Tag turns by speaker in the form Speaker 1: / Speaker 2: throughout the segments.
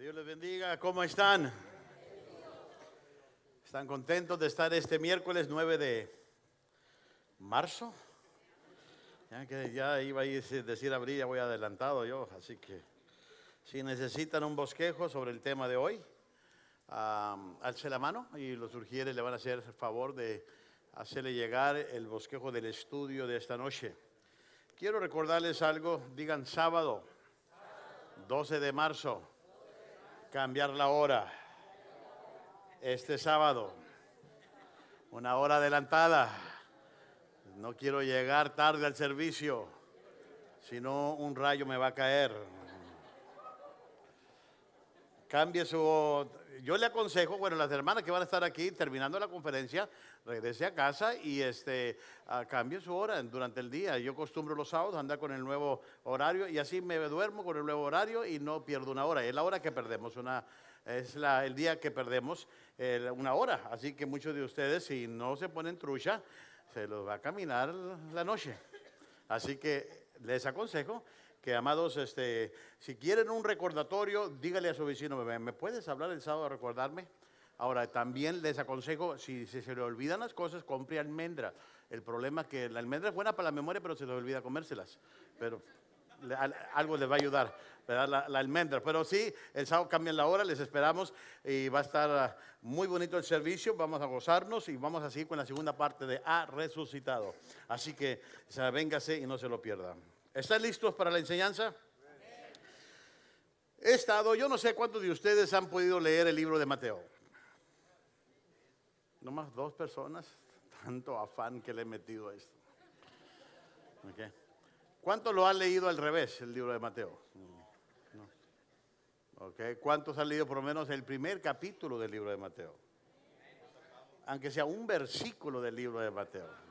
Speaker 1: Dios les bendiga. ¿Cómo están? ¿Están contentos de estar este miércoles 9 de marzo? Ya que ya iba a decir abril, ya voy adelantado yo, así que si necesitan un bosquejo sobre el tema de hoy, alce la mano y los urgieres le van a hacer el favor de hacerle llegar el bosquejo del estudio de esta noche. Quiero recordarles algo, digan sábado 12 de marzo. Cambiar la hora. Este sábado, una hora adelantada. No quiero llegar tarde al servicio, sino un rayo me va a caer. Cambie su... Yo le aconsejo, bueno, las hermanas que van a estar aquí terminando la conferencia, regrese a casa y cambie su hora durante el día. Yo acostumbro los sábados a andar con el nuevo horario y así me duermo con el nuevo horario y no pierdo una hora. Es la hora que perdemos, el día que perdemos una hora. Así que muchos de ustedes, si no se ponen trucha, se los va a caminar la noche. Así que les aconsejo que, amados, si quieren un recordatorio, dígale a su vecino, ¿me puedes hablar el sábado a recordarme? Ahora, también les aconsejo, si se le olvidan las cosas, compre almendra. El problema es que la almendra es buena para la memoria, pero se les olvida comérselas. Pero algo les va a ayudar, ¿verdad? La almendra. Pero sí, el sábado cambian la hora, les esperamos y va a estar muy bonito el servicio. Vamos a gozarnos y vamos a seguir con la segunda parte de Ha Resucitado. Así que véngase y no se lo pierdan. ¿Están listos para la enseñanza? Yo no sé cuántos de ustedes han podido leer el libro de Mateo. Nomás 2 personas, tanto afán que le he metido a esto. Okay. ¿Cuántos lo han leído al revés, el libro de Mateo? No. Okay. ¿Cuántos han leído por lo menos el primer capítulo del libro de Mateo? Aunque sea un versículo del libro de Mateo.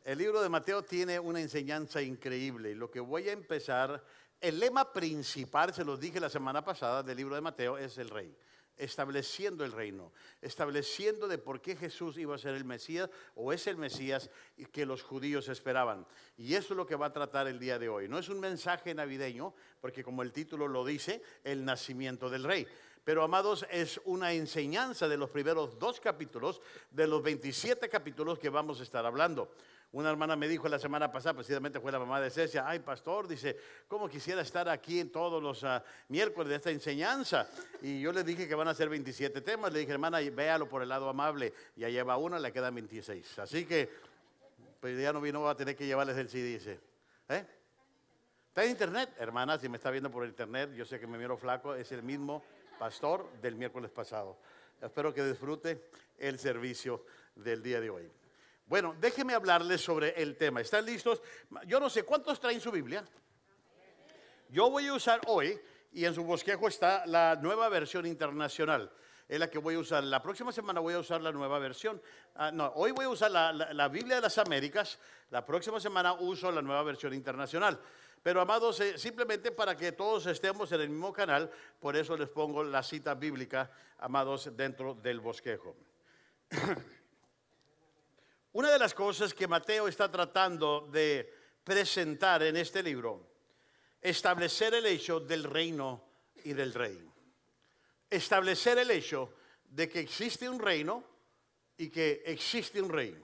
Speaker 1: El libro de Mateo tiene una enseñanza increíble y lo que voy a empezar, el lema principal, se los dije la semana pasada, del libro de Mateo es el rey, estableciendo el reino, estableciendo de por qué Jesús iba a ser el Mesías o es el Mesías que los judíos esperaban. Y eso es lo que va a tratar el día de hoy. No es un mensaje navideño, porque como el título lo dice, el nacimiento del rey. Pero, amados, es una enseñanza de los primeros 2 capítulos, de los 27 capítulos que vamos a estar hablando. Una hermana me dijo la semana pasada, precisamente fue la mamá de Cecia, ay pastor, dice, ¿cómo quisiera estar aquí en todos los miércoles de esta enseñanza? Y yo le dije que van a ser 27 temas, le dije, hermana, véalo por el lado amable, ya lleva 1, le quedan 26. Así que, pues ya no vino, va a tener que llevarles el CD, dice. ¿Está en internet? Hermana, si me está viendo por internet, yo sé que me miro flaco, es el mismo pastor del miércoles pasado. Espero que disfrute el servicio del día de hoy. Bueno, déjenme hablarles sobre el tema. ¿Están listos? Yo no sé, ¿cuántos traen su Biblia? Yo voy a usar hoy, y en su bosquejo está la nueva versión internacional. Es la que voy a usar. La próxima semana voy a usar la nueva versión. Hoy voy a usar la Biblia de las Américas. La próxima semana uso la nueva versión internacional. Pero, amados, simplemente para que todos estemos en el mismo canal, por eso les pongo la cita bíblica, amados, dentro del bosquejo. Una de las cosas que Mateo está tratando de presentar en este libro, establecer el hecho del reino y del rey. Establecer el hecho de que existe un reino y que existe un rey.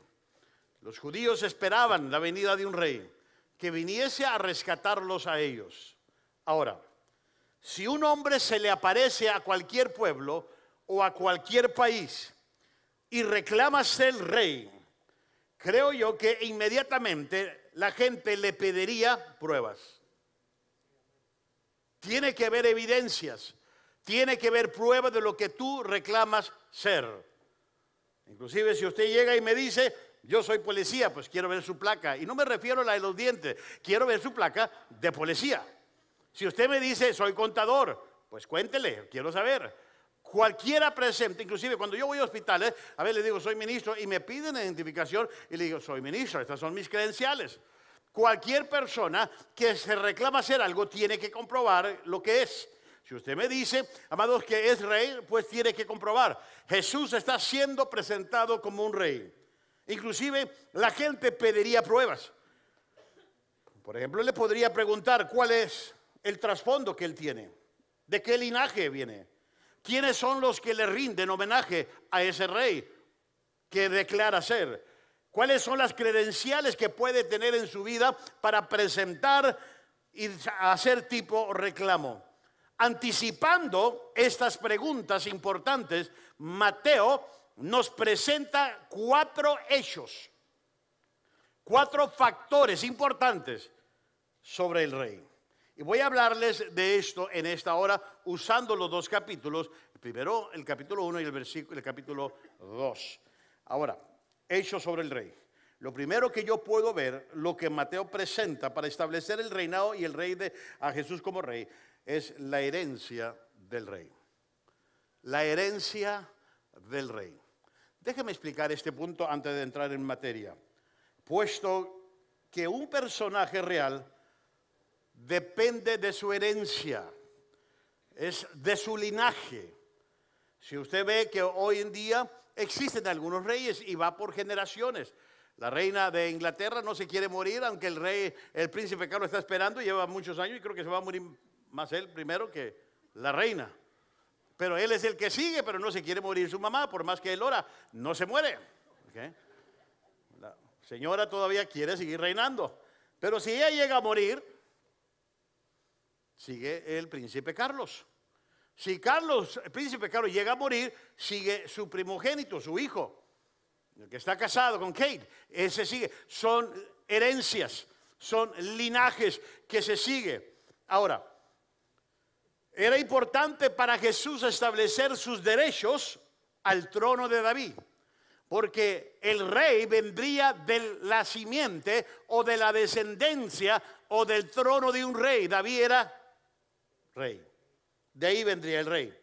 Speaker 1: Los judíos esperaban la venida de un rey que viniese a rescatarlos a ellos. Ahora, si un hombre se le aparece a cualquier pueblo o a cualquier país y reclama ser rey, creo yo que inmediatamente la gente le pediría pruebas. Tiene que haber evidencias, tiene que haber pruebas de lo que tú reclamas ser. Inclusive si usted llega y me dice, yo soy policía, pues quiero ver su placa. Y no me refiero a la de los dientes, quiero ver su placa de policía. Si usted me dice, soy contador, pues cuéntele, quiero saber. Cualquiera presente, inclusive cuando yo voy a hospitales, a veces le digo, soy ministro, y me piden identificación, y le digo, soy ministro, estas son mis credenciales. Cualquier persona que se reclama hacer algo tiene que comprobar lo que es. Si usted me dice, amados, que es rey, pues tiene que comprobar. Jesús está siendo presentado como un rey. Inclusive la gente pediría pruebas. Por ejemplo, le podría preguntar cuál es el trasfondo que él tiene. ¿De qué linaje viene? ¿Quiénes son los que le rinden homenaje a ese rey que declara ser? ¿Cuáles son las credenciales que puede tener en su vida para presentar y hacer tipo reclamo? Anticipando estas preguntas importantes, Mateo nos presenta 4 hechos, 4 factores importantes sobre el rey. Y voy a hablarles de esto en esta hora usando los 2 capítulos, primero el capítulo 1 y el capítulo 2. Ahora, hechos sobre el rey. Lo primero que yo puedo ver, lo que Mateo presenta para establecer el reinado y el rey a Jesús como rey, es la herencia del rey. La herencia del rey. Déjeme explicar este punto antes de entrar en materia. Puesto que un personaje real depende de su herencia, es de su linaje. Si usted ve que hoy en día existen algunos reyes y va por generaciones. La reina de Inglaterra no se quiere morir, aunque el príncipe Carlos está esperando, lleva muchos años y creo que se va a morir más él primero que la reina. Pero él es el que sigue, pero no se quiere morir su mamá, por más que él ora, no se muere. ¿Okay? La señora todavía quiere seguir reinando. Pero si ella llega a morir, sigue el príncipe Carlos. Si el príncipe Carlos llega a morir, sigue su primogénito, su hijo, el que está casado con Kate. Ese sigue. Son herencias, son linajes que se sigue. Ahora, era importante para Jesús establecer sus derechos al trono de David, porque el rey vendría de la simiente o de la descendencia o del trono de un rey. David era rey. De ahí vendría el rey.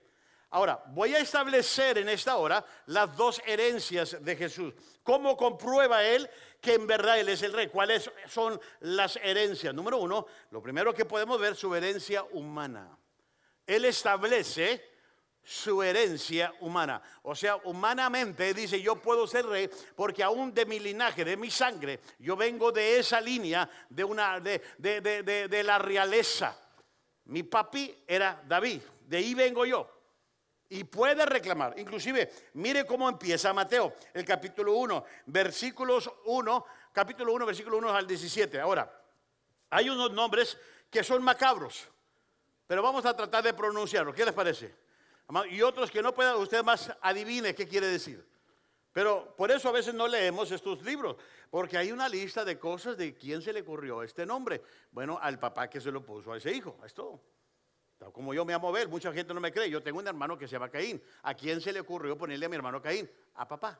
Speaker 1: Ahora, voy a establecer en esta hora las 2 herencias de Jesús. ¿Cómo comprueba él que en verdad él es el rey? ¿Cuáles son las herencias? Número 1, lo primero que podemos ver, su herencia humana. Él establece su herencia humana. O sea, humanamente dice, yo puedo ser rey porque aún de mi linaje, de mi sangre, yo vengo de esa línea de la realeza. Mi papi era David, de ahí vengo yo. Y puede reclamar. Inclusive, mire cómo empieza Mateo, el capítulo 1, capítulo 1, versículo 1 al 17. Ahora, hay unos nombres que son macabros, pero vamos a tratar de pronunciarlo. ¿Qué les parece? Y otros que no puedan, usted más adivine qué quiere decir. Pero por eso a veces no leemos estos libros, porque hay una lista de cosas de quién se le ocurrió este nombre. Bueno, al papá que se lo puso a ese hijo, es todo. Como yo me llamo Abel, mucha gente no me cree. Yo tengo un hermano que se llama Caín. ¿A quién se le ocurrió ponerle a mi hermano Caín? A papá.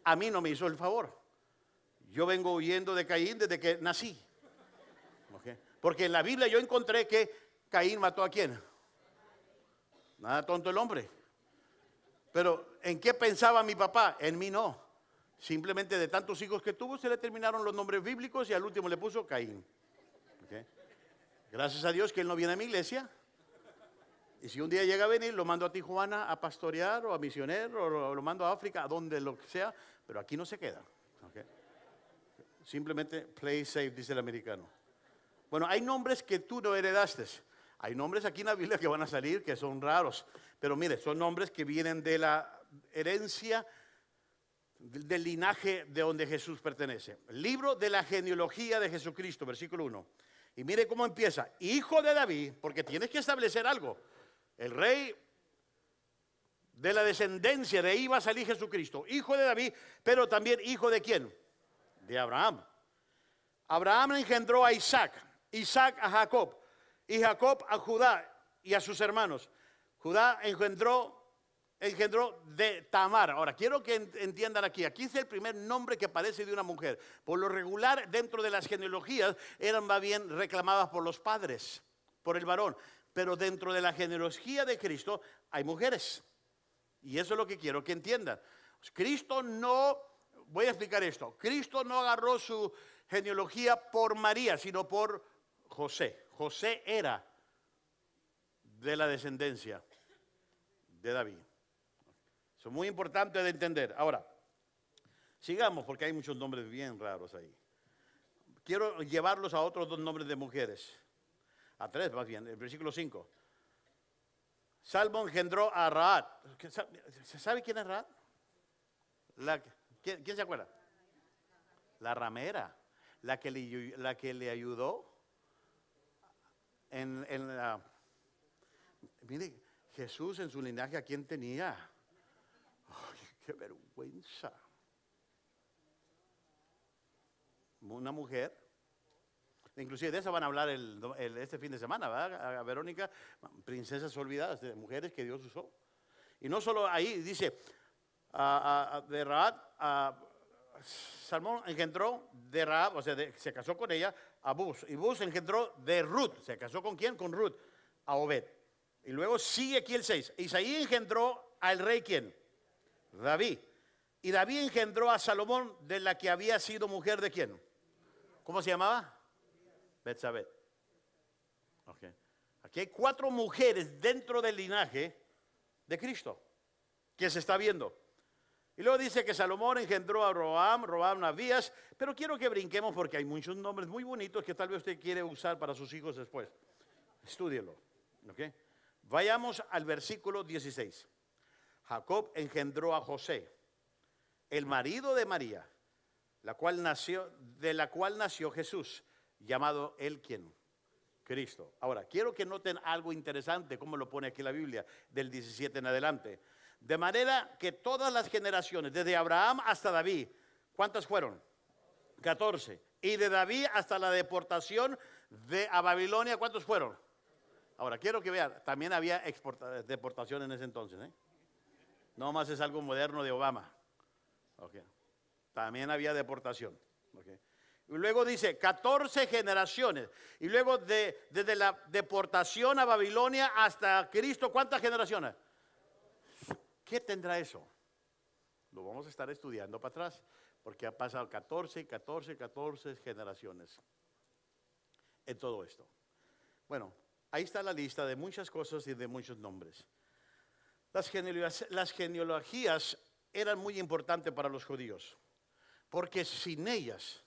Speaker 1: A mí no me hizo el favor. Yo vengo huyendo de Caín desde que nací. ¿Okay? Porque en la Biblia yo encontré que Caín mató a quién. Nada tonto el hombre. Pero ¿en qué pensaba mi papá? En mí no. Simplemente de tantos hijos que tuvo se le terminaron los nombres bíblicos y al último le puso Caín. ¿Okay? Gracias a Dios que él no viene a mi iglesia. Y si un día llega a venir, lo mando a Tijuana a pastorear o a misioner o lo mando a África, a donde lo sea, pero aquí no se queda. ¿Okay? Simplemente play safe, dice el americano. Bueno, hay nombres que tú no heredaste. Hay nombres aquí en la Biblia que van a salir que son raros. Pero mire, son nombres que vienen de la herencia, del linaje de donde Jesús pertenece. Libro de la genealogía de Jesucristo, versículo 1. Y mire cómo empieza. Hijo de David, porque tienes que establecer algo. El rey de la descendencia, de ahí va a salir Jesucristo. Hijo de David, pero también hijo de ¿quién? De Abraham. Abraham engendró a Isaac, Isaac a Jacob, y Jacob a Judá y a sus hermanos. Judá engendró de Tamar. Ahora, quiero que entiendan aquí es el primer nombre que aparece de una mujer. Por lo regular, dentro de las genealogías, eran más bien reclamadas por los padres, por el varón. Pero dentro de la genealogía de Cristo hay mujeres. Y eso es lo que quiero que entiendan. Cristo no, voy a explicar esto, Cristo no agarró su genealogía por María, sino por José. José era de la descendencia de David. Eso es muy importante de entender. Ahora, sigamos porque hay muchos nombres bien raros ahí. Quiero llevarlos a otros 2 nombres de mujeres. a 3 más bien, el versículo 5. Salmón engendró a Raad. ¿Se sabe quién es Raad? ¿Quién se acuerda? La ramera, la que le ayudó en la... Mire, Jesús en su linaje, ¿a quién tenía? Ay, qué vergüenza. Una mujer, inclusive de eso van a hablar este fin de semana, ¿verdad? A Verónica, princesas olvidadas, de mujeres que Dios usó. Y no solo ahí, dice, de Raad, Salmón engendró de Raab, o sea, se casó con ella, a Buz. Y Buz engendró de Ruth. ¿Se casó con quién? Con Ruth, a Obed. Y luego sigue aquí el 6. Isaí engendró al rey, ¿quién? David. Y David engendró a Salomón, de la que había sido mujer de quién. ¿Cómo se llamaba? Betsabé. Okay. Aquí hay 4 mujeres dentro del linaje de Cristo que se está viendo. Y luego dice que Salomón engendró a Roboam a Abías, pero quiero que brinquemos porque hay muchos nombres muy bonitos que tal vez usted quiere usar para sus hijos después. Estúdielo. ¿Okay? Vayamos al versículo 16. Jacob engendró a José, el marido de María, de la cual nació Jesús, llamado él ¿quién? Cristo. Ahora, quiero que noten algo interesante, como lo pone aquí la Biblia, del 17 en adelante. De manera que todas las generaciones, desde Abraham hasta David, ¿cuántas fueron? 14. Y de David hasta la deportación a Babilonia, ¿cuántos fueron? Ahora, quiero que vean, también había deportación en ese entonces, ¿eh? No más es algo moderno de Obama. Okay. También había deportación. Okay. Y luego dice 14 generaciones. Y luego desde la deportación a Babilonia hasta Cristo, ¿cuántas generaciones? ¿Qué tendrá eso? Lo vamos a estar estudiando para atrás, porque ha pasado 14 generaciones en todo esto. Bueno, ahí está la lista de muchas cosas y de muchos nombres. Las genealogías eran muy importantes para los judíos, porque sin ellas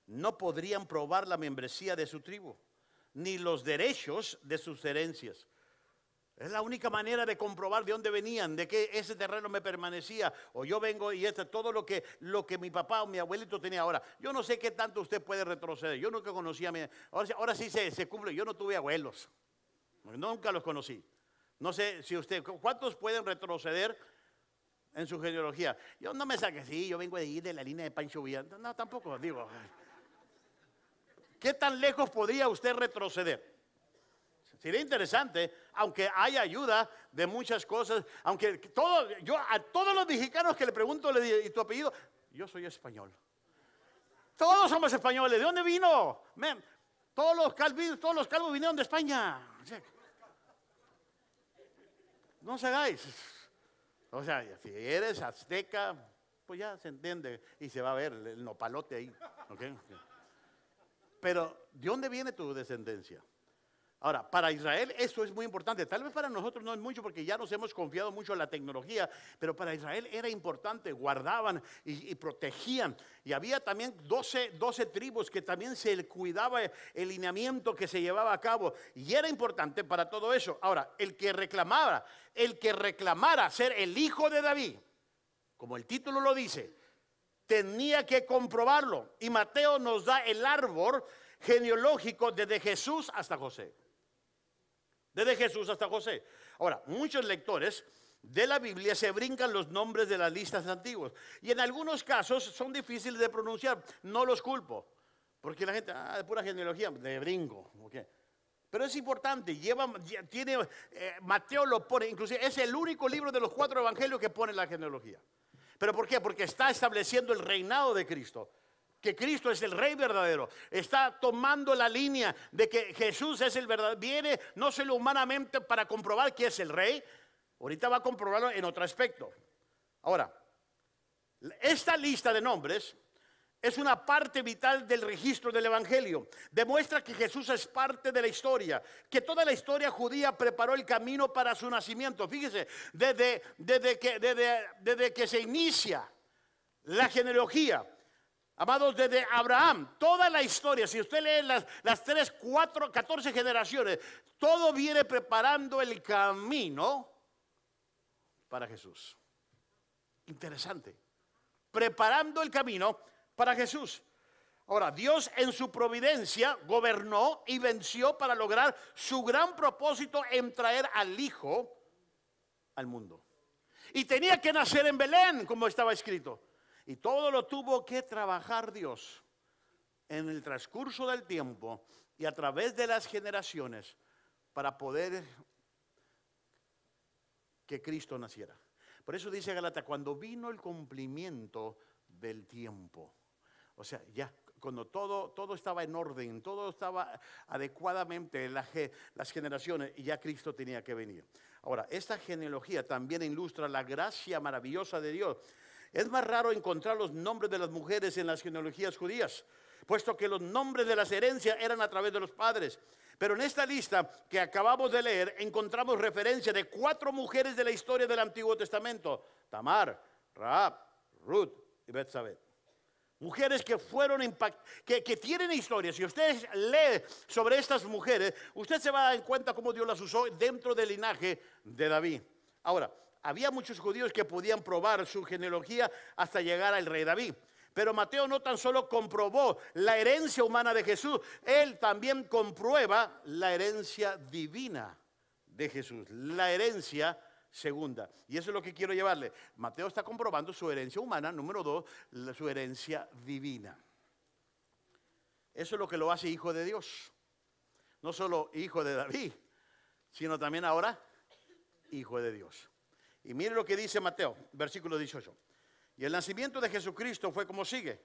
Speaker 1: no podrían probar la membresía de su tribu, ni los derechos de sus herencias. Es la única manera de comprobar de dónde venían, de que ese terreno me permanecía, o yo vengo y todo lo que mi papá o mi abuelito tenía. Ahora, yo no sé qué tanto usted puede retroceder. Yo nunca conocí a mi... Ahora sí se cumple. Yo no tuve abuelos. Nunca los conocí. No sé si usted... ¿Cuántos pueden retroceder en su genealogía? Yo no me saque, sí, yo vengo de ahí de la línea de Pancho Villa. No, tampoco, digo. ¿Qué tan lejos podría usted retroceder? Sería interesante, aunque hay ayuda de muchas cosas, aunque yo a todos los mexicanos que le pregunto, le digo, ¿y tu apellido? Yo soy español. Todos somos españoles. ¿De dónde vino? Todos los calvos vinieron de España. No os hagáis. O sea, si eres azteca, pues ya se entiende y se va a ver el nopalote ahí. ¿Okay? Pero, ¿de dónde viene tu descendencia? Ahora, para Israel esto es muy importante. Tal vez para nosotros no es mucho porque ya nos hemos confiado mucho en la tecnología, pero para Israel era importante, guardaban y protegían. Y había también 12 tribus que también se cuidaba el lineamiento que se llevaba a cabo. Y era importante para todo eso. Ahora, el que reclamara ser el hijo de David, como el título lo dice, tenía que comprobarlo. Y Mateo nos da el árbol genealógico desde Jesús hasta José. Desde Jesús hasta José. Ahora, muchos lectores de la Biblia se brincan los nombres de las listas antiguas. Y en algunos casos son difíciles de pronunciar. No los culpo. Porque la gente, de pura genealogía, de brinco. Okay. Pero es importante. Mateo lo pone, inclusive es el único libro de los 4 evangelios que pone la genealogía. ¿Pero por qué? Porque está estableciendo el reinado de Cristo. Que Cristo es el rey verdadero. Está tomando la línea de que Jesús es el verdadero. Viene no solo humanamente para comprobar que es el rey. Ahorita va a comprobarlo en otro aspecto. Ahora, esta lista de nombres es una parte vital del registro del evangelio. Demuestra que Jesús es parte de la historia. Que toda la historia judía preparó el camino para su nacimiento. Fíjese, desde que se inicia la genealogía. Amados, desde Abraham, toda la historia, si usted lee las 3, 4, 14 generaciones, todo viene preparando el camino para Jesús. Interesante. Preparando el camino para Jesús. Ahora, Dios en su providencia gobernó y venció para lograr su gran propósito en traer al Hijo al mundo. Y tenía que nacer en Belén, como estaba escrito. Y todo lo tuvo que trabajar Dios en el transcurso del tiempo y a través de las generaciones para poder que Cristo naciera. Por eso dice Gálatas, cuando vino el cumplimiento del tiempo. O sea, ya cuando todo estaba en orden, todo estaba adecuadamente en las generaciones y ya Cristo tenía que venir. Ahora, esta genealogía también ilustra la gracia maravillosa de Dios. Es más raro encontrar los nombres de las mujeres en las genealogías judías, puesto que los nombres de las herencias eran a través de los padres. Pero en esta lista que acabamos de leer encontramos referencia de 4 mujeres de la historia del Antiguo Testamento: Tamar, Rahab, Ruth y Betsabé. Mujeres que fueron que tienen historia. Si usted lee sobre estas mujeres, usted se va a dar cuenta cómo Dios las usó dentro del linaje de David. Ahora, había muchos judíos que podían probar su genealogía hasta llegar al rey David. Pero Mateo no tan solo comprobó la herencia humana de Jesús, él también comprueba la herencia divina de Jesús, la herencia segunda. Y eso es lo que quiero llevarle. Mateo está comprobando su herencia humana, número 2, su herencia divina. Eso es lo que lo hace hijo de Dios. No solo hijo de David, sino también ahora hijo de Dios. Y mire lo que dice Mateo, versículo 18. Y el nacimiento de Jesucristo fue como sigue: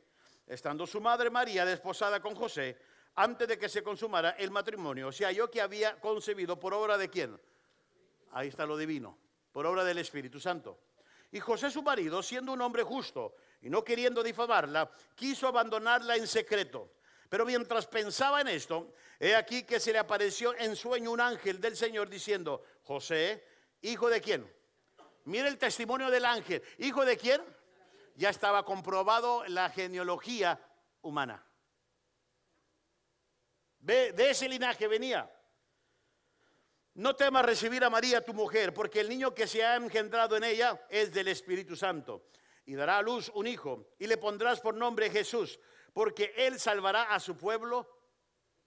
Speaker 1: estando su madre María desposada con José, antes de que se consumara el matrimonio, se halló que había concebido por obra de ¿quién? Ahí está lo divino, por obra del Espíritu Santo. Y José su marido, siendo un hombre justo y no queriendo difamarla, quiso abandonarla en secreto. Pero mientras pensaba en esto, he aquí que se le apareció en sueño un ángel del Señor diciendo: José, ¿hijo de quién? Mire el testimonio del ángel. ¿Hijo de quién? Ya estaba comprobado la genealogía humana. De ese linaje venía. No temas recibir a María tu mujer, porque el niño que se ha engendrado en ella es del Espíritu Santo. Y dará a luz un hijo, y le pondrás por nombre Jesús, porque él salvará a su pueblo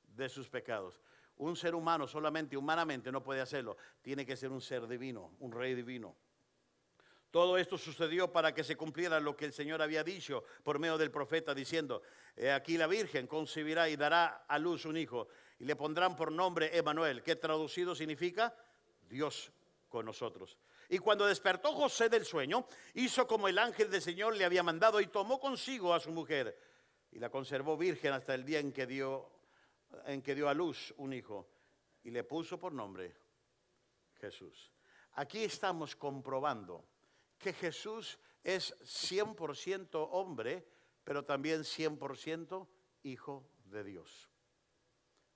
Speaker 1: de sus pecados. Un ser humano solamente humanamente no puede hacerlo. Tiene que ser un ser divino, un rey divino. Todo esto sucedió para que se cumpliera lo que el Señor había dicho por medio del profeta, diciendo: he aquí la Virgen concebirá y dará a luz un hijo, y le pondrán por nombre Emmanuel, que traducido significa Dios con nosotros. Y cuando despertó José del sueño, hizo como el ángel del Señor le había mandado, y tomó consigo a su mujer, y la conservó virgen hasta el día en que dio a luz un hijo, y le puso por nombre Jesús. Aquí estamos comprobando que Jesús es 100% hombre, pero también 100% hijo de Dios.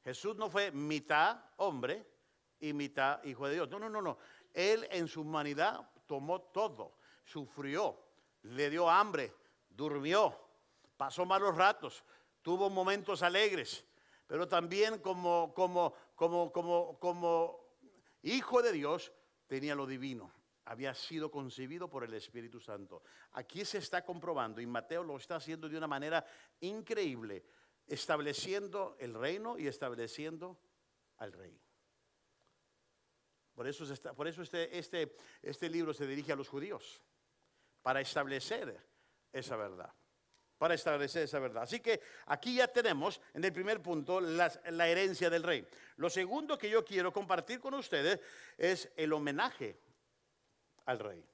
Speaker 1: Jesús no fue mitad hombre y mitad hijo de Dios. No. Él en su humanidad tomó todo, sufrió, le dio hambre, durmió, pasó malos ratos, tuvo momentos alegres, pero también como hijo de Dios tenía lo divino. Había sido concebido por el Espíritu Santo. Aquí se está comprobando, y Mateo lo está haciendo de una manera increíble, estableciendo el reino y estableciendo al rey. Por eso este libro se dirige a los judíos, para establecer esa verdad. Para establecer esa verdad. Así que aquí ya tenemos en el primer punto la herencia del rey. Lo segundo que yo quiero compartir con ustedes es el homenaje al rey.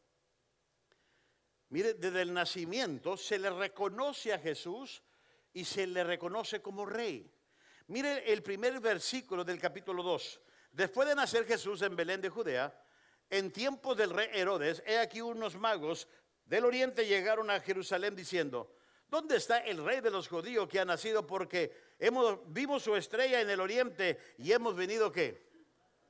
Speaker 1: Mire, desde el nacimiento se le reconoce a Jesús y se le reconoce como rey. Mire el primer versículo del capítulo 2. Después de nacer Jesús en Belén de Judea, en tiempos del rey Herodes, he aquí unos magos del oriente llegaron a Jerusalén diciendo: ¿dónde está el rey de los judíos que ha nacido? Porque vimos su estrella en el oriente y hemos venido ¿qué?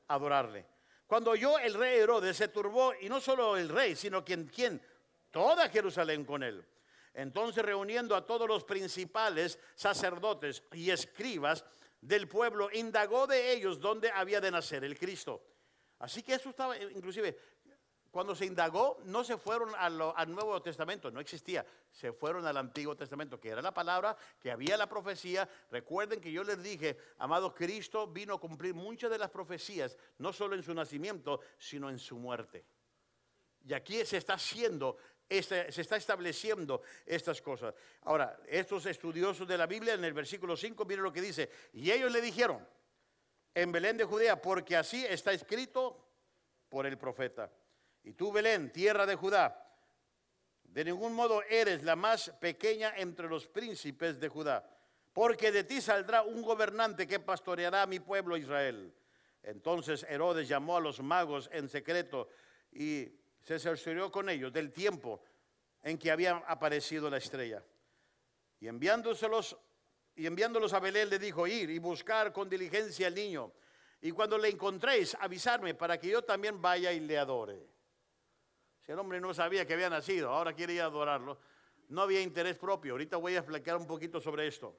Speaker 1: A adorarle. Cuando oyó el rey Herodes se turbó, y no solo el rey, sino ¿quién? Toda Jerusalén con él. Entonces, reuniendo a todos los principales sacerdotes y escribas del pueblo, indagó de ellos dónde había de nacer el Cristo. Así que eso estaba, inclusive, cuando se indagó, no se fueron al Nuevo Testamento, no existía. Se fueron al Antiguo Testamento, que era la palabra, que había la profecía. Recuerden que yo les dije, amado, Cristo vino a cumplir muchas de las profecías, no solo en su nacimiento, sino en su muerte. Y aquí se está estableciendo estas cosas. Ahora, estos estudiosos de la Biblia, en el versículo 5, miren lo que dice. Y ellos le dijeron, en Belén de Judea, porque así está escrito por el profeta. Y tú, Belén, tierra de Judá, de ningún modo eres la más pequeña entre los príncipes de Judá, porque de ti saldrá un gobernante que pastoreará a mi pueblo Israel. Entonces Herodes llamó a los magos en secreto y se cercioró con ellos del tiempo en que había aparecido la estrella. Y enviándolos a Belén le dijo, ir y buscar con diligencia al niño. Y cuando le encontréis, avisarme para que yo también vaya y le adore. Si el hombre no sabía que había nacido, ahora quiere ir a adorarlo, no había interés propio. Ahorita voy a explicar un poquito sobre esto.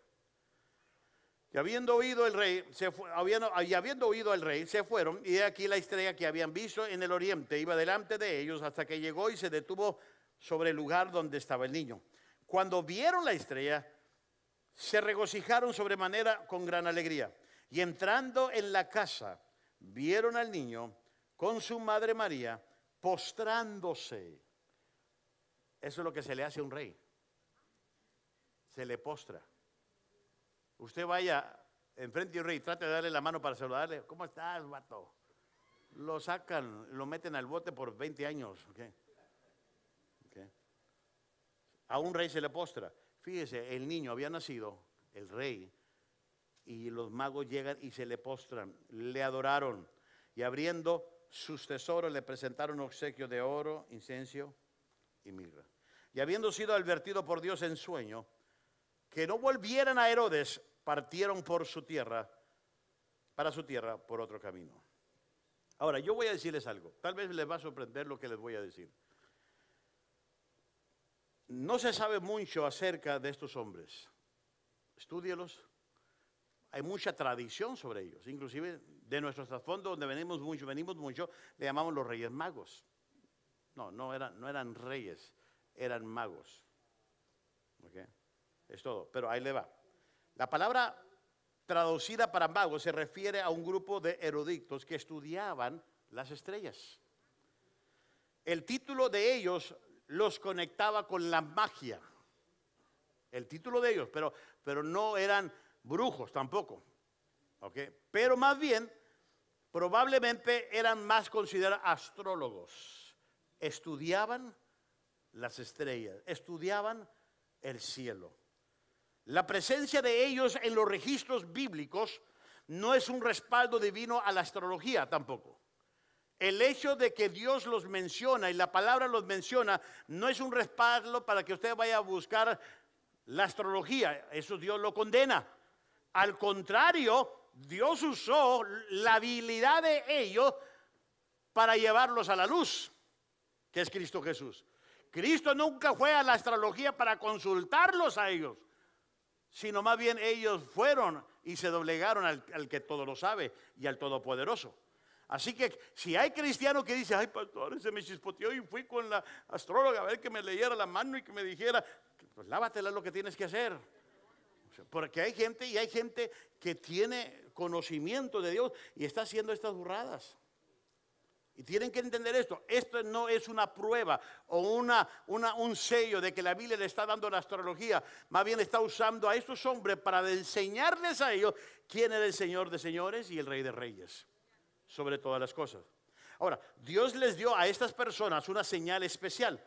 Speaker 1: Y habiendo oído al rey, se fueron, y he aquí la estrella que habían visto en el oriente iba delante de ellos hasta que llegó y se detuvo sobre el lugar donde estaba el niño. Cuando vieron la estrella, se regocijaron sobremanera con gran alegría. Y entrando en la casa, vieron al niño con su madre María, postrándose. Eso es lo que se le hace a un rey. Se le postra. Usted vaya enfrente de un rey, trate de darle la mano para saludarle. ¿Cómo estás, vato? Lo sacan, lo meten al bote por 20 años. ¿Okay? A un rey se le postra. Fíjese, el niño había nacido, el rey, y los magos llegan y se le postran, le adoraron. Y abriendo sus tesoros le presentaron obsequio de oro, incienso y mirra. Y habiendo sido advertido por Dios en sueño que no volvieran a Herodes, partieron para su tierra por otro camino. Ahora, yo voy a decirles algo, tal vez les va a sorprender lo que les voy a decir. No se sabe mucho acerca de estos hombres. Estúdielos. Hay mucha tradición sobre ellos, inclusive de nuestro trasfondo donde venimos mucho, le llamamos los reyes magos. No eran reyes, eran magos. ¿Okay? Es todo, pero ahí le va. La palabra traducida para magos se refiere a un grupo de eruditos que estudiaban las estrellas. El título de ellos los conectaba con la magia. El título de ellos, pero no eran brujos tampoco, ¿okay? Pero más bien, probablemente eran más considerados astrólogos. Estudiaban las estrellas, estudiaban el cielo. La presencia de ellos en los registros bíblicos no es un respaldo divino a la astrología tampoco. El hecho de que Dios los menciona y la palabra los menciona no es un respaldo para que usted vaya a buscar la astrología. Eso Dios lo condena. Al contrario, Dios usó la habilidad de ellos para llevarlos a la luz, que es Cristo Jesús. Cristo nunca fue a la astrología para consultarlos a ellos, sino más bien ellos fueron y se doblegaron al que todo lo sabe y al Todopoderoso. Así que si hay cristiano que dice, ay pastor, se me chispoteó y fui con la astróloga a ver que me leyera la mano y que me dijera, pues lávatela lo que tienes que hacer. Porque hay gente que tiene conocimiento de Dios y está haciendo estas burradas. Y tienen que entender esto. Esto no es una prueba o un sello de que la Biblia le está dando la astrología. Más bien está usando a estos hombres para enseñarles a ellos quién es el Señor de señores y el Rey de reyes, sobre todas las cosas. Ahora, Dios les dio a estas personas una señal especial,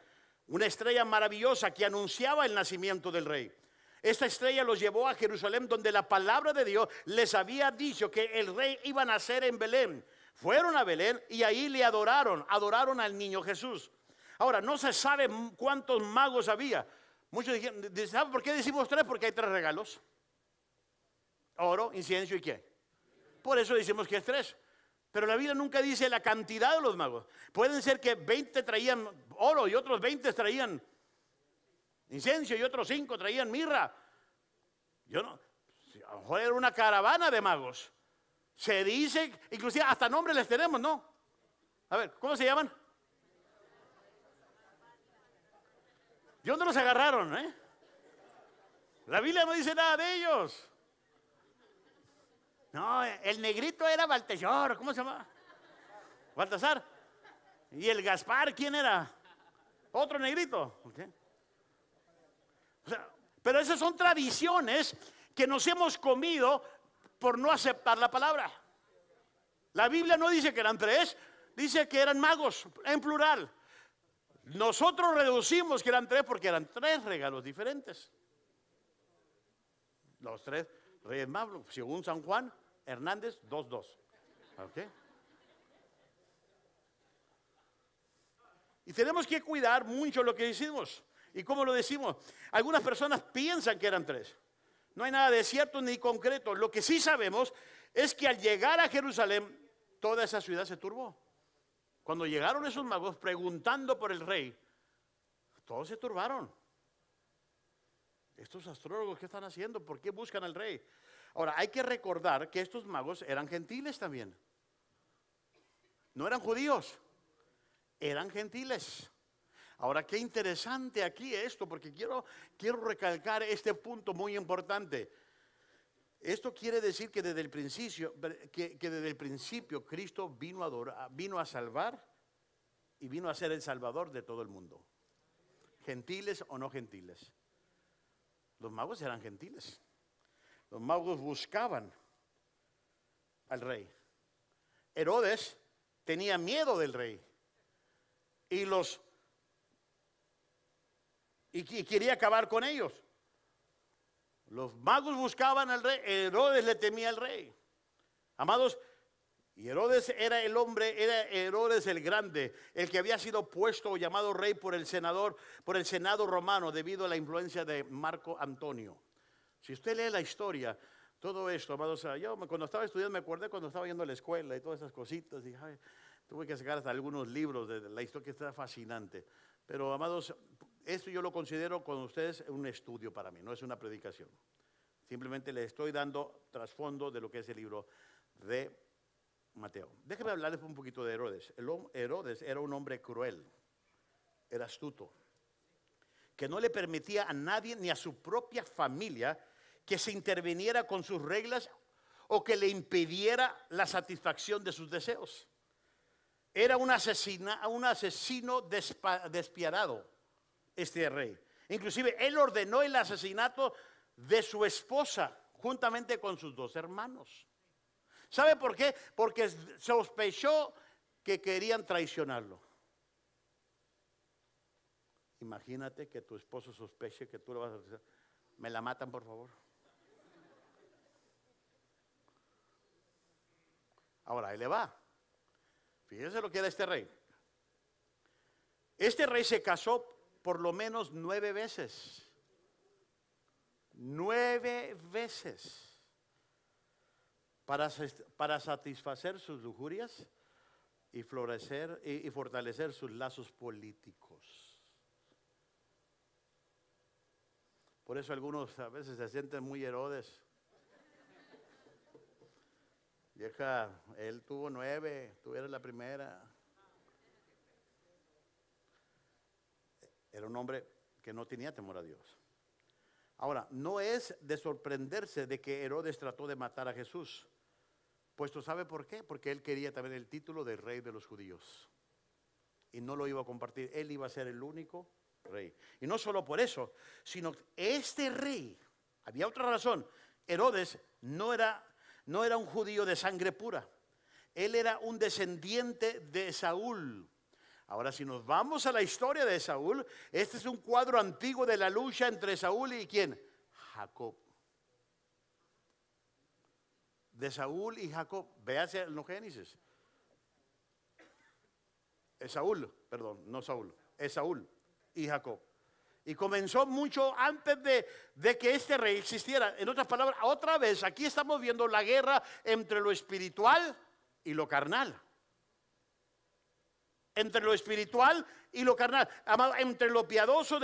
Speaker 1: una estrella maravillosa que anunciaba el nacimiento del Rey. Esta estrella los llevó a Jerusalén, donde la palabra de Dios les había dicho que el rey iba a nacer en Belén. Fueron a Belén y ahí le adoraron al niño Jesús. Ahora, no se sabe cuántos magos había. Muchos dijeron, ¿sabe por qué decimos 3? Porque hay 3 regalos. Oro, incienso y ¿qué? Por eso decimos que es 3. Pero la Biblia nunca dice la cantidad de los magos. Pueden ser que 20 traían oro y otros 20 traían incienso y otros 5 traían mirra. Yo no, a lo mejor era una caravana de magos. Se dice, inclusive hasta nombres les tenemos, ¿no? A ver, ¿cómo se llaman? ¿De dónde los agarraron, eh? La Biblia no dice nada de ellos. No, el negrito era Baltasar, ¿cómo se llama? Baltasar. ¿Y el Gaspar quién era? Otro negrito. Okay. O sea, pero esas son tradiciones que nos hemos comido por no aceptar la palabra. La Biblia no dice que eran 3, dice que eran magos, en plural. Nosotros reducimos que eran 3 porque eran 3 regalos diferentes. Los 3 reyes magos, según San Juan Hernández, 2:2. ¿Okay? Y tenemos que cuidar mucho lo que decimos. ¿Y cómo lo decimos? Algunas personas piensan que eran 3. No hay nada de cierto ni concreto. Lo que sí sabemos es que al llegar a Jerusalén, toda esa ciudad se turbó. Cuando llegaron esos magos preguntando por el rey, todos se turbaron. Estos astrólogos, ¿qué están haciendo? ¿Por qué buscan al rey? Ahora, hay que recordar que estos magos eran gentiles también. No eran judíos, eran gentiles. Ahora, qué interesante aquí esto, porque quiero recalcar este punto muy importante. Esto quiere decir que desde el principio, Cristo vino a salvar y vino a ser el Salvador de todo el mundo. Gentiles o no gentiles. Los magos eran gentiles. Los magos buscaban al rey. Herodes tenía miedo del rey y quería acabar con ellos. Los magos buscaban al rey, Herodes le temía al rey. Amados, y Herodes era el hombre, era Herodes el grande, el que había sido puesto o llamado rey por el Senado romano debido a la influencia de Marco Antonio. Si usted lee la historia, todo esto, amados, yo cuando estaba estudiando me acordé cuando estaba yendo a la escuela y todas esas cositas, y tuve que sacar hasta algunos libros de la historia que está fascinante. Pero, amados, esto yo lo considero con ustedes un estudio para mí, no es una predicación. Simplemente le estoy dando trasfondo de lo que es el libro de Mateo. Déjenme hablarles un poquito de Herodes. Herodes era un hombre cruel, era astuto, que no le permitía a nadie ni a su propia familia que se interviniera con sus reglas o que le impidiera la satisfacción de sus deseos. Era un asesino despiadado, este rey. Inclusive él ordenó el asesinato de su esposa juntamente con sus 2 hermanos. ¿Sabe por qué? Porque sospechó que querían traicionarlo. Imagínate que tu esposo sospeche que tú lo vas a hacer. ¿Me la matan, por favor? Ahora, ahí le va. Fíjense lo que era este rey. Este rey se casó por lo menos 9 veces. 9 veces. Para satisfacer sus lujurias y florecer y fortalecer sus lazos políticos. Por eso algunos a veces se sienten muy Herodes. Vieja, él tuvo 9, tú eres la primera. Era un hombre que no tenía temor a Dios. Ahora, no es de sorprenderse de que Herodes trató de matar a Jesús. Puesto, ¿sabe por qué? Porque él quería también el título de rey de los judíos. Y no lo iba a compartir, él iba a ser el único rey. Y no solo por eso, sino este rey, había otra razón. Herodes no era un judío de sangre pura. Él era un descendiente de Saúl. Ahora, si nos vamos a la historia de Saúl, este es un cuadro antiguo de la lucha entre Saúl y ¿quién? Jacob. De Saúl y Jacob. Véase en los Génesis. Saúl, perdón, no Saúl. Es Saúl y Jacob. Y comenzó mucho antes de que este rey existiera. En otras palabras, otra vez, aquí estamos viendo la guerra entre lo espiritual y lo carnal. entre lo espiritual y lo carnal, entre lo piadoso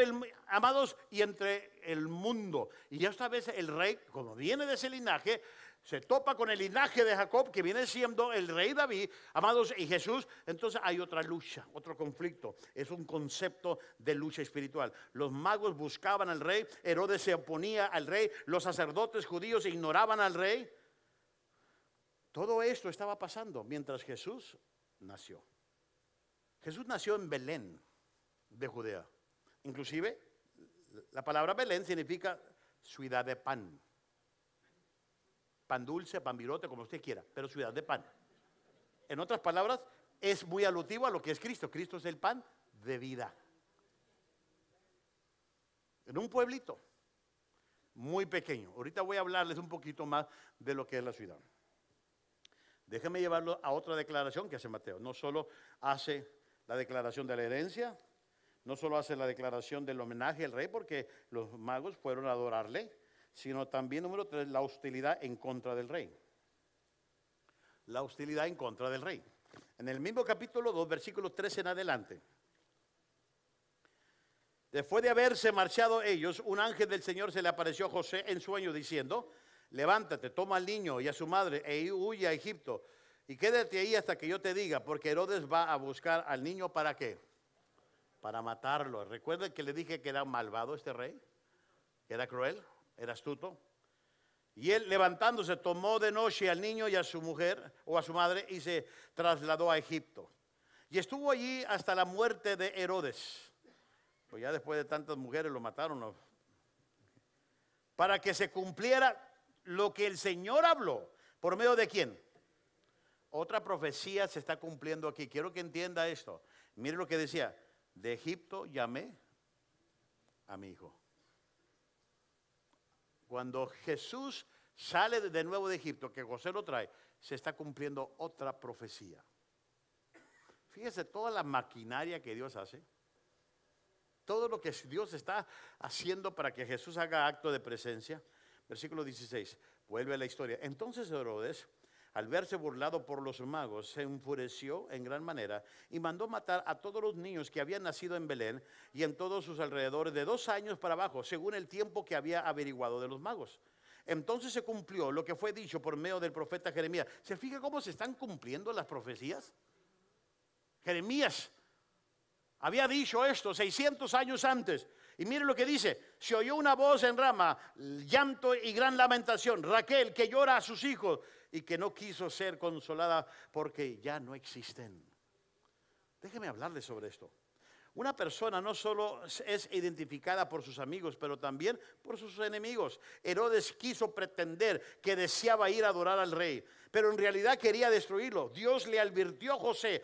Speaker 1: amados, y entre el mundo. Y esta vez el rey, como viene de ese linaje, se topa con el linaje de Jacob, que viene siendo el rey David, amados, y Jesús. Entonces hay otra lucha, otro conflicto. Es un concepto de lucha espiritual. Los magos buscaban al rey, Herodes se oponía al rey, los sacerdotes judíos ignoraban al rey. Todo esto estaba pasando mientras Jesús nació. Jesús nació en Belén de Judea. Inclusive, la palabra Belén significa ciudad de pan. Pan dulce, pan virote, como usted quiera, pero ciudad de pan. En otras palabras, es muy alusivo a lo que es Cristo. Cristo es el pan de vida. En un pueblito muy pequeño. Ahorita voy a hablarles un poquito más de lo que es la ciudad. Déjenme llevarlo a otra declaración que hace Mateo. No solo hace la declaración de la herencia, no solo hace la declaración del homenaje al rey, porque los magos fueron a adorarle, sino también, número 3, la hostilidad en contra del rey. La hostilidad en contra del rey. En el mismo capítulo 2, versículo 13 en adelante. Después de haberse marchado ellos, un ángel del Señor se le apareció a José en sueño diciendo: levántate, toma al niño y a su madre e huye a Egipto y quédate ahí hasta que yo te diga, porque Herodes va a buscar al niño. ¿Para qué? Para matarlo. Recuerden que le dije que era malvado este rey, que era cruel, era astuto. Y él, levantándose, tomó de noche al niño y a su mujer o a su madre y se trasladó a Egipto. Y estuvo allí hasta la muerte de Herodes. Pues ya después de tantas mujeres lo mataron, ¿no? Para que se cumpliera lo que el Señor habló. ¿Por medio de quién? Otra profecía se está cumpliendo aquí. Quiero que entienda esto. Mire lo que decía: de Egipto llamé a mi hijo. Cuando Jesús sale de nuevo de Egipto, que José lo trae, se está cumpliendo otra profecía. Fíjese toda la maquinaria que Dios hace. Todo lo que Dios está haciendo para que Jesús haga acto de presencia. Versículo 16, vuelve a la historia. Entonces Herodes, al verse burlado por los magos, se enfureció en gran manera y mandó matar a todos los niños que habían nacido en Belén y en todos sus alrededores de 2 años para abajo, según el tiempo que había averiguado de los magos. Entonces se cumplió lo que fue dicho por medio del profeta Jeremías. ¿Se fija cómo se están cumpliendo las profecías? Jeremías había dicho esto 600 años antes. Y mire lo que dice: se oyó una voz en Rama, llanto y gran lamentación. Raquel, que llora a sus hijos y que no quiso ser consolada porque ya no existen. Déjeme hablarles sobre esto. Una persona no solo es identificada por sus amigos, pero también por sus enemigos. Herodes quiso pretender que deseaba ir a adorar al rey, pero en realidad quería destruirlo. Dios le advirtió a José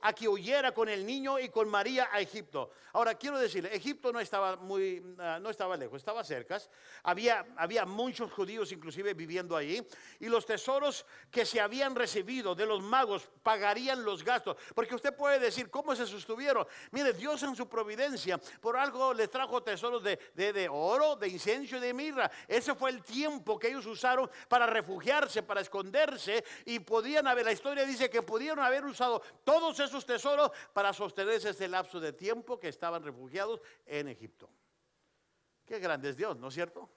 Speaker 1: a que huyera con el niño y con María a Egipto. Ahora quiero decirle, Egipto no estaba no estaba lejos, estaba cerca. Había muchos judíos inclusive viviendo allí, y los tesoros que se habían recibido de los magos pagarían los gastos. Porque usted puede decir, ¿cómo se sostuvieron? Mire, Dios en su providencia por algo les trajo tesoros de oro, de incienso y de mirra. Ese fue el tiempo que ellos usaron para refugiarse, para esconderse, y la historia dice que pudieron haber usado todos esos tesoros para sostenerse ese lapso de tiempo que estaban refugiados en Egipto. Qué grande es Dios, ¿no es cierto?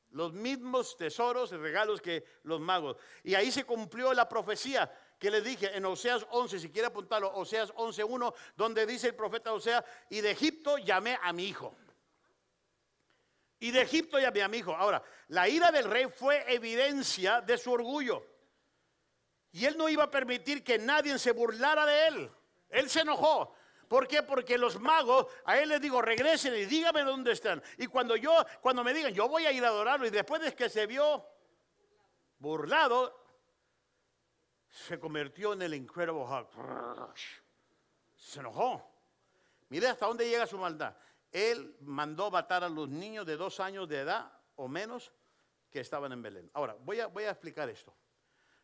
Speaker 1: Los mismos tesoros y regalos que los magos. Y ahí se cumplió la profecía que les dije en Oseas 11, si quiere apuntarlo, Oseas 11:1, donde dice el profeta Oseas: y de Egipto llamé a mi hijo. Y de Egipto llamé a mi hijo. Ahora, la ira del rey fue evidencia de su orgullo. Y él no iba a permitir que nadie se burlara de él. Él se enojó. ¿Por qué? Porque los magos, a él les digo, regresen y díganme dónde están. Y cuando me digan, yo voy a ir a adorarlo, y después de que se vio burlado, se convirtió en el Incredible Hulk. Se enojó. Mire hasta dónde llega su maldad. Él mandó matar a los niños de 2 años de edad o menos que estaban en Belén. Ahora, voy a explicar esto.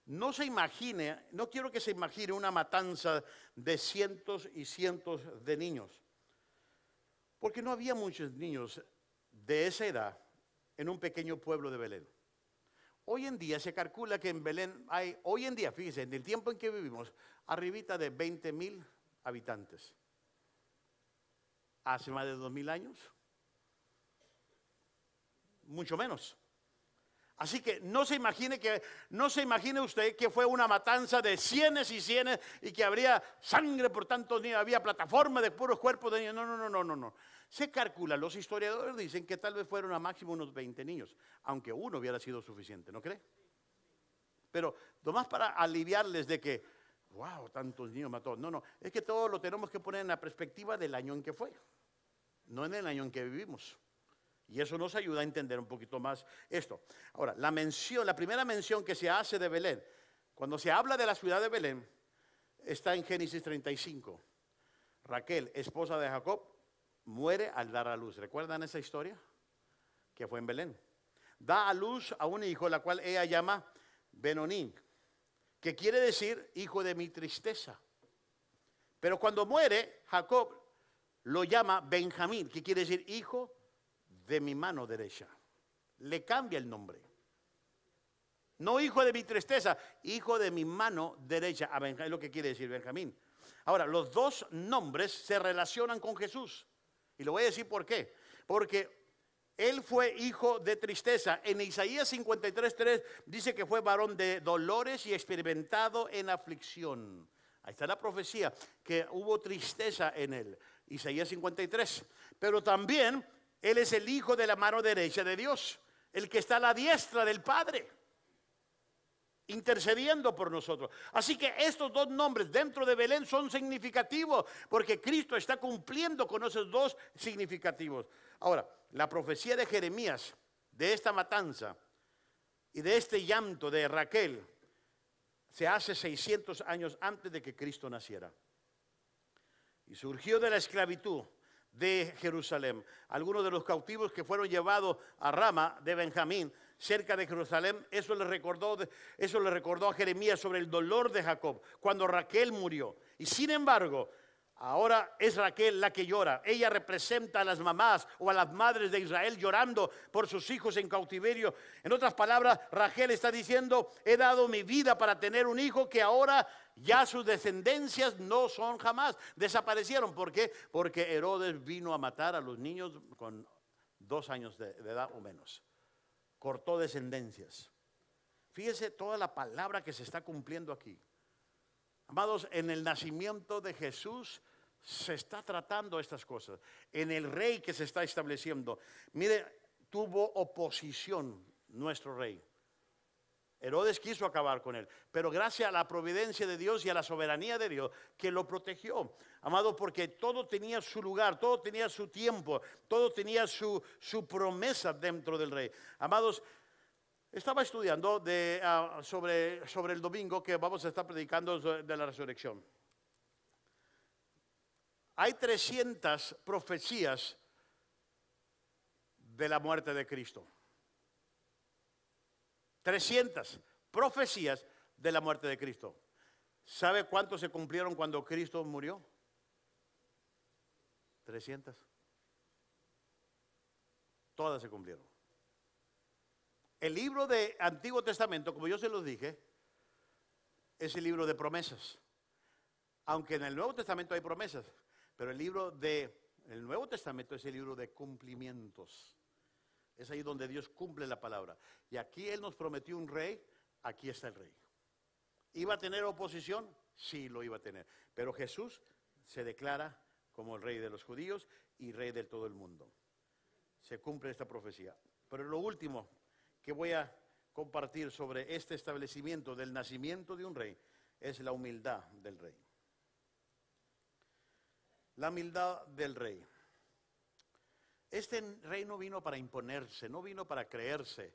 Speaker 1: No quiero que se imagine una matanza de cientos y cientos de niños, porque no había muchos niños de esa edad en un pequeño pueblo de Belén. hoy en día se calcula que en Belén hay, hoy en día, fíjense, en el tiempo en que vivimos, arribita de 20,000 habitantes. Hace más de 2,000 años, mucho menos. Así que no se imagine usted que fue una matanza de cienes y cienes y que habría sangre por tantos niños, había plataforma de puros cuerpos de niños. No. Se calcula, los historiadores dicen que tal vez fueron a máximo unos 20 niños, aunque uno hubiera sido suficiente, ¿no cree? Pero nomás para aliviarles de que, wow, tantos niños mató. No, es que todo lo tenemos que poner en la perspectiva del año en que fue, no en el año en que vivimos. Y eso nos ayuda a entender un poquito más esto. Ahora, la primera mención que se hace de Belén, cuando se habla de la ciudad de Belén, está en Génesis 35. Raquel, esposa de Jacob, muere al dar a luz. ¿Recuerdan esa historia? Que fue en Belén. Da a luz a un hijo, la cual ella llama Benoní, que quiere decir hijo de mi tristeza. Pero cuando muere, Jacob lo llama Benjamín, que quiere decir hijo de mi mano derecha. Le cambia el nombre. No hijo de mi tristeza, hijo de mi mano derecha. Es lo que quiere decir Benjamín. Ahora, los dos nombres se relacionan con Jesús. Y le voy a decir por qué. Porque él fue hijo de tristeza. En Isaías 53:3 dice que fue varón de dolores y experimentado en aflicción. Ahí está la profecía, que hubo tristeza en él. Isaías 53. Pero también él es el hijo de la mano derecha de Dios, el que está a la diestra del Padre, intercediendo por nosotros. Así que estos dos nombres dentro de Belén son significativos, porque Cristo está cumpliendo con esos dos significativos. Ahora, la profecía de Jeremías, de esta matanza y de este llanto de Raquel, se hace 600 años antes de que Cristo naciera. Y surgió de la esclavitud de Jerusalén. Algunos de los cautivos que fueron llevados a Rama de Benjamín, cerca de Jerusalén, eso le recordó a Jeremías sobre el dolor de Jacob cuando Raquel murió. Y sin embargo, ahora es Raquel la que llora. Ella representa a las mamás o a las madres de Israel llorando por sus hijos en cautiverio. En otras palabras, Raquel está diciendo: he dado mi vida para tener un hijo que ahora ya sus descendencias no son jamás. Desaparecieron. ¿Por qué? Porque Herodes vino a matar a los niños con 2 años de edad o menos. Cortó descendencias. Fíjese toda la palabra que se está cumpliendo aquí. Amados, en el nacimiento de Jesús se está tratando estas cosas. En el rey que se está estableciendo. Mire, tuvo oposición nuestro rey. Herodes quiso acabar con él, pero gracias a la providencia de Dios y a la soberanía de Dios que lo protegió. Amado, porque todo tenía su lugar, todo tenía su tiempo, todo tenía su promesa dentro del rey. Amados, estaba estudiando sobre el domingo que vamos a estar predicando de la resurrección. Hay 300 profecías de la muerte de Cristo. 300 profecías de la muerte de Cristo. ¿Sabe cuántos se cumplieron cuando Cristo murió? 300. Todas se cumplieron. El libro de Antiguo Testamento, como yo se los dije, es el libro de promesas. Aunque en el Nuevo Testamento hay promesas, pero el Nuevo Testamento es el libro de cumplimientos. Es ahí donde Dios cumple la palabra. Y aquí Él nos prometió un rey, aquí está el rey. ¿Iba a tener oposición? Sí, lo iba a tener. Pero Jesús se declara como el rey de los judíos y rey de todo el mundo. Se cumple esta profecía. Pero lo último que voy a compartir sobre este establecimiento del nacimiento de un rey es la humildad del rey. La humildad del rey. Este rey no vino para imponerse, no vino para creerse,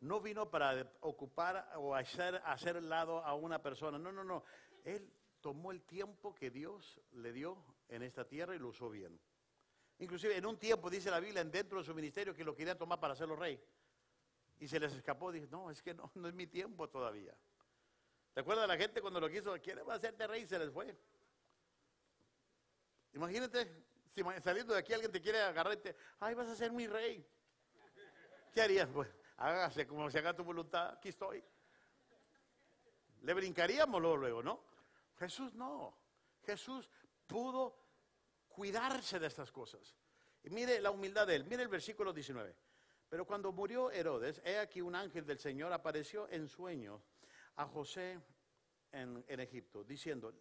Speaker 1: no vino para ocupar o hacer lado a una persona. No. Él tomó el tiempo que Dios le dio en esta tierra y lo usó bien. Inclusive en un tiempo, dice la Biblia, dentro de su ministerio, que lo querían tomar para hacerlo rey. Y se les escapó, dice, no, es que no es mi tiempo todavía. ¿Te acuerdas de la gente cuando lo quiso? ¿Quiere hacerte rey? Se les fue. Imagínate. Si saliendo de aquí alguien te quiere agarrar y te, ay, vas a ser mi rey. ¿Qué harías? Pues, hágase como se haga tu voluntad, aquí estoy. Le brincaríamos luego, ¿no? Jesús no. Jesús pudo cuidarse de estas cosas. Y mire la humildad de él. Mire el versículo 19. Pero cuando murió Herodes, he aquí un ángel del Señor apareció en sueño a José en Egipto, diciendo: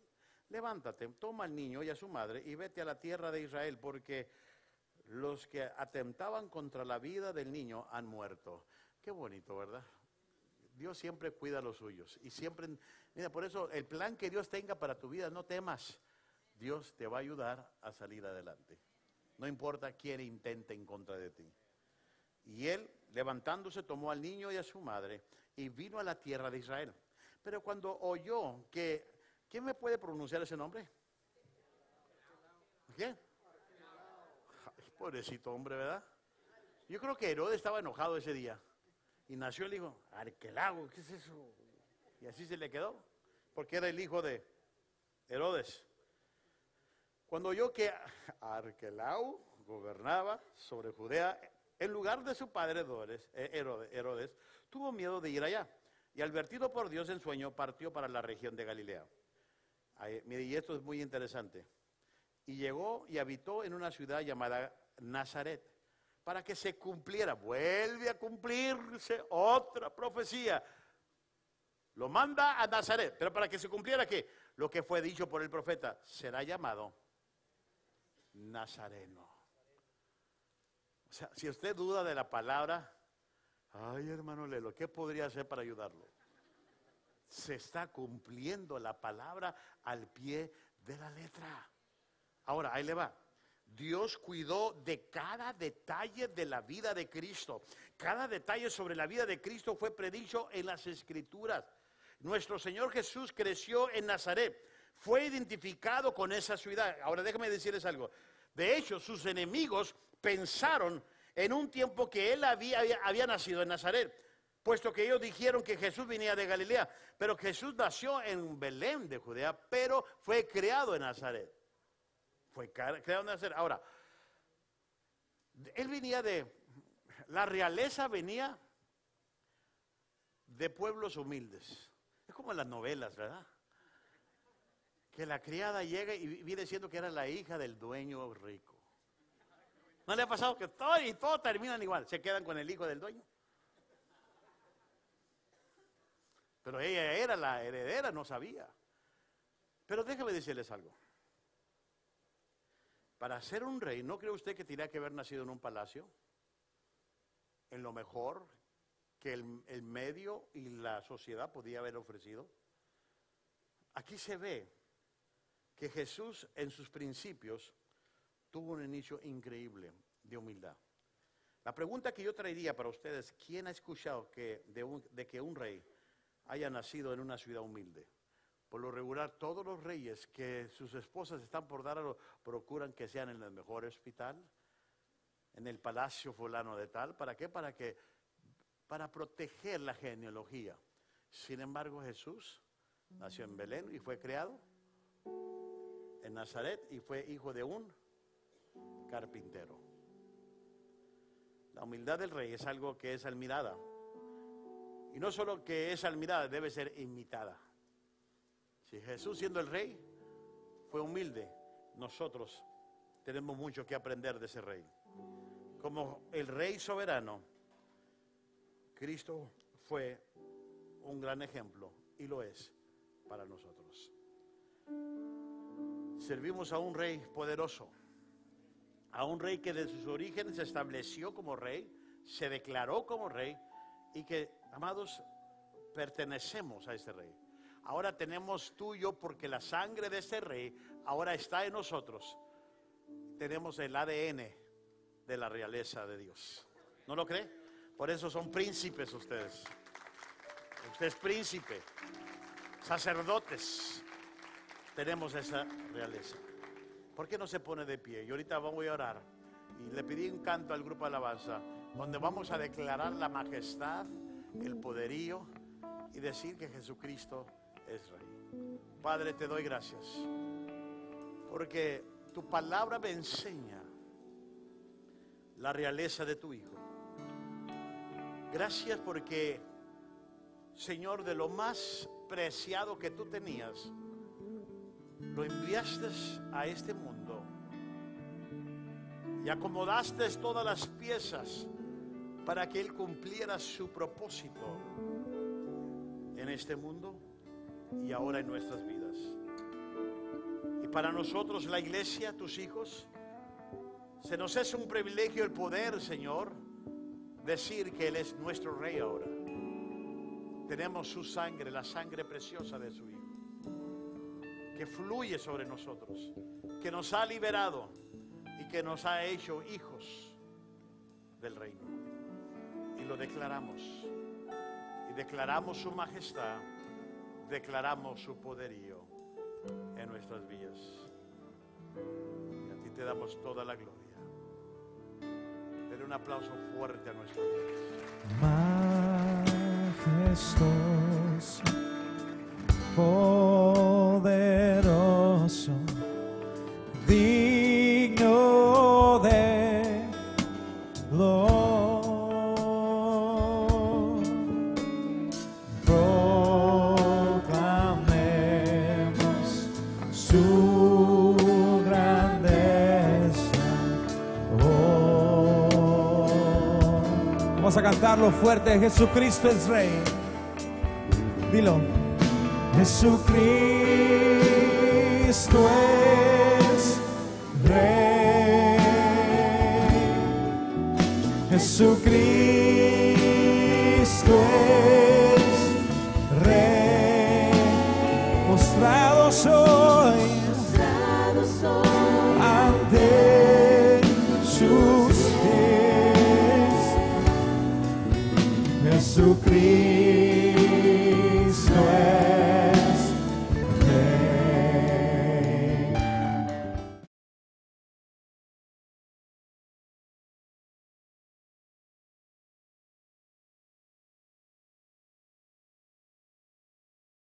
Speaker 1: levántate, toma al niño y a su madre y vete a la tierra de Israel, porque los que atentaban contra la vida del niño han muerto. Qué bonito, ¿verdad? Dios siempre cuida a los suyos. Y siempre, mira, por eso el plan que Dios tenga para tu vida, no temas. Dios te va a ayudar a salir adelante. No importa quién intente en contra de ti. Y él, levantándose, tomó al niño y a su madre y vino a la tierra de Israel. Pero cuando oyó que, ¿quién me puede pronunciar ese nombre? ¿Quién? Ay, pobrecito hombre, ¿verdad? Yo creo que Herodes estaba enojado ese día. Y nació el hijo, Arquelao, ¿qué es eso? Y así se le quedó, porque era el hijo de Herodes. Cuando oyó que Arquelao gobernaba sobre Judea, en lugar de su padre Herodes, tuvo miedo de ir allá. Y advertido por Dios en sueño, partió para la región de Galilea. Mire, y esto es muy interesante. Y llegó y habitó en una ciudad llamada Nazaret, para que se cumpliera, vuelve a cumplirse otra profecía. Lo manda a Nazaret, pero para que se cumpliera ¿qué? Lo que fue dicho por el profeta, será llamado Nazareno. O sea, si usted duda de la palabra, ay hermano Lelo, ¿qué podría hacer para ayudarlo? Se está cumpliendo la palabra al pie de la letra. Ahora, ahí le va. Dios cuidó de cada detalle de la vida de Cristo. Cada detalle sobre la vida de Cristo fue predicho en las Escrituras. Nuestro Señor Jesús creció en Nazaret. Fue identificado con esa ciudad. Ahora déjame decirles algo. De hecho, sus enemigos pensaron en un tiempo que él había nacido en Nazaret, puesto que ellos dijeron que Jesús venía de Galilea. Pero Jesús nació en Belén de Judea, pero fue criado en Nazaret. Fue creado en Nazaret. Ahora, él venía la realeza venía de pueblos humildes. Es como en las novelas, ¿verdad? Que la criada llega y viene diciendo que era la hija del dueño rico. ¿No le ha pasado que todos terminan igual? Se quedan con el hijo del dueño. Pero ella era la heredera, no sabía. Pero déjame decirles algo. Para ser un rey, ¿no cree usted que tenía que haber nacido en un palacio? En lo mejor que el medio y la sociedad podía haber ofrecido. Aquí se ve que Jesús en sus principios tuvo un inicio increíble de humildad. La pregunta que yo traería para ustedes, ¿quién ha escuchado de que un rey haya nacido en una ciudad humilde? Por lo regular, todos los reyes que sus esposas están por dar, procuran que sean en el mejor hospital, en el palacio fulano de tal. ¿Para qué? Para proteger la genealogía. Sin embargo, Jesús nació en Belén y fue criado en Nazaret y fue hijo de un carpintero. La humildad del rey es algo que es admirada. Y no solo que es admirada, debe ser imitada. Si Jesús, siendo el rey, fue humilde, nosotros tenemos mucho que aprender de ese rey. Como el rey soberano, Cristo fue un gran ejemplo y lo es para nosotros. Servimos a un rey poderoso, a un rey que desde sus orígenes se estableció como rey, se declaró como rey y que, amados, pertenecemos a ese rey. Ahora tenemos tú y yo, porque la sangre de ese rey ahora está en nosotros. Tenemos el ADN de la realeza de Dios. ¿No lo cree? Por eso son príncipes ustedes. Usted es príncipe, sacerdotes. Tenemos esa realeza. ¿Por qué no se pone de pie? Y ahorita voy a orar. Y le pedí un canto al grupo de alabanza, donde vamos a declarar la majestad, el poderío y decir que Jesucristo es Rey. Padre, te doy gracias, porque tu palabra me enseña la realeza de tu Hijo. Gracias porque, Señor, de lo más preciado que tú tenías, lo enviaste a este mundo y acomodaste todas las piezas para que Él cumpliera su propósito en este mundo y ahora en nuestras vidas. Y para nosotros, la iglesia, tus hijos, se nos es un privilegio el poder, Señor, decir que Él es nuestro Rey ahora. Tenemos su sangre, la sangre preciosa de su Hijo, que fluye sobre nosotros, que nos ha liberado y que nos ha hecho hijos del reino. Y lo declaramos. Y declaramos su majestad, declaramos su poderío en nuestras vidas. Y a ti te damos toda la gloria. Dale un aplauso fuerte a nuestro Dios.
Speaker 2: Majestuoso, poderoso, digno de gloria. Proclamemos su grandeza. Vamos a cantarlo fuerte. Jesucristo es Rey. Dilo. Jesucristo es Rey. Jesucristo es Rey. Postrado soy ante sus pies. Jesucristo